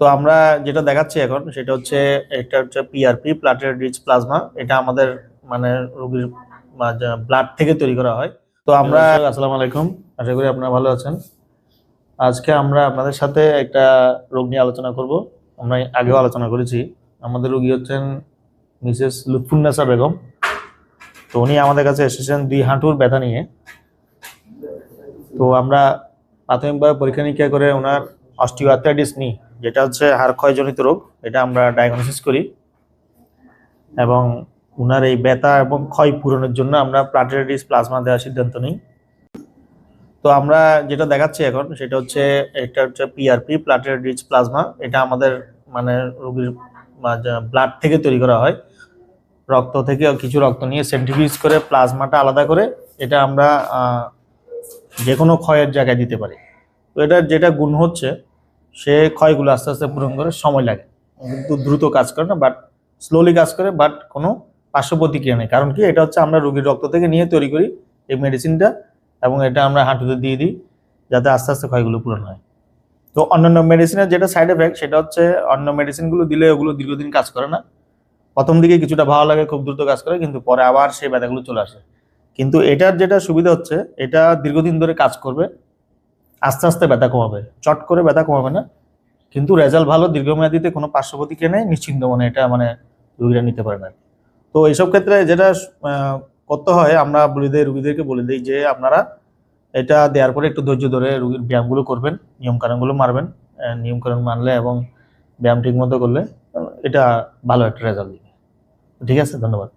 তো আমরা যেটা দেখাচ্ছি এখন সেটা হচ্ছে এটা হচ্ছে পিআরপি, প্লাটেলেট রিচ প্লাজমা। এটা আমাদের মানে রোগীর ব্লাড থেকে তৈরি করা হয়। তো আমরা আসসালামু আলাইকুম, আশা করি আপনারা ভালো আছেন। আজকে আমরা আপনাদের সাথে একটা রোগ নিয়ে আলোচনা করব। আমরা আগেও আলোচনা করেছি। আমাদের রোগী হচ্ছেন মিসেস লুৎফুন্নেসা বেগম। তো উনি আমাদের কাছে এসেছেন 2 হাঁটুর ব্যথা নিয়ে। তো আমরা প্রাথমিকভাবে পরীক্ষা নিরীক্ষা করে ওনার অস্টিওআর্থ্রাইটিস নিই, যেটা হচ্ছে হাড় ক্ষয়জনিত রোগ, এটা আমরা ডায়াগনোসিস করি এবং ওনার এই ব্যথা এবং ক্ষয় পূরণের জন্য আমরা প্লাটেলেট রিচ প্লাজমা দেওয়ার সিদ্ধান্ত নিই। তো আমরা যেটা দেখাচ্ছি এখন সেটা হচ্ছে এটা হচ্ছে পিআরপি, প্লাটেলেট রিচ প্লাজমা। এটা আমাদের মানে রোগীর ব্লাড থেকে তৈরি করা হয়। রক্ত থেকে কিছু রক্ত নিয়ে সেন্ট্রিফিউজ করে প্লাজমাটা আলাদা করে এটা আমরা যে কোনো ক্ষয়ের জায়গায় দিতে পারি। তো এটার যেটা গুণ হচ্ছে সে ক্ষয়গুলো আস্তে আস্তে পূরণ করে, সময় লাগে, কিন্তু দ্রুত কাজ করে না, বাট স্লোলি কাজ করে, বাট কোনো পার্শ্ব প্রতিক্রিয়া নেই। কারণ কি, এটা হচ্ছে আমরা রোগীর রক্ত থেকে নিয়ে তৈরি করি এই মেডিসিনটা, এবং এটা আমরা হাঁটুতে দিয়ে দিই যাতে আস্তে আস্তে ক্ষয়গুলো পূরণ হয়। তো অন্যান্য মেডিসিনের যেটা সাইড এফেক্ট সেটা হচ্ছে অন্য মেডিসিনগুলো দিলে ওগুলো দীর্ঘদিন কাজ করে না। প্রথম দিকে কিছুটা ভালো লাগে, খুব দ্রুত কাজ করে, কিন্তু পরে আবার সেই ব্যথাগুলো চলে আসে। কিন্তু এটার যেটা সুবিধা হচ্ছে এটা দীর্ঘদিন ধরে কাজ করবে, আস্তে আস্তে ব্যথা কমাবে, চট করে ব্যথা কমাবে না, কিন্তু রেজাল্ট ভালো, দীর্ঘমেয়াদীতে কোনো পার্শ্ব প্রতিক্রিয়া নেই, নিশ্চিন্ত মনে এটা মানে রোগীরা নিতে পারে না। তো এইসব ক্ষেত্রে যেটা করতে হয়, আমরা রোগীদেরকে বলে দিই যে আপনারা এটা দেওয়ার পরে একটু ধৈর্য ধরে রোগীর ব্যায়ামগুলো করবেন, নিয়মকানুনগুলো মারবেন। নিয়মকানুন মানলে এবং ব্যায়াম ঠিক মতো করলে এটা ভালো একটা রেজাল্ট দিবে। ঠিক আছে, ধন্যবাদ।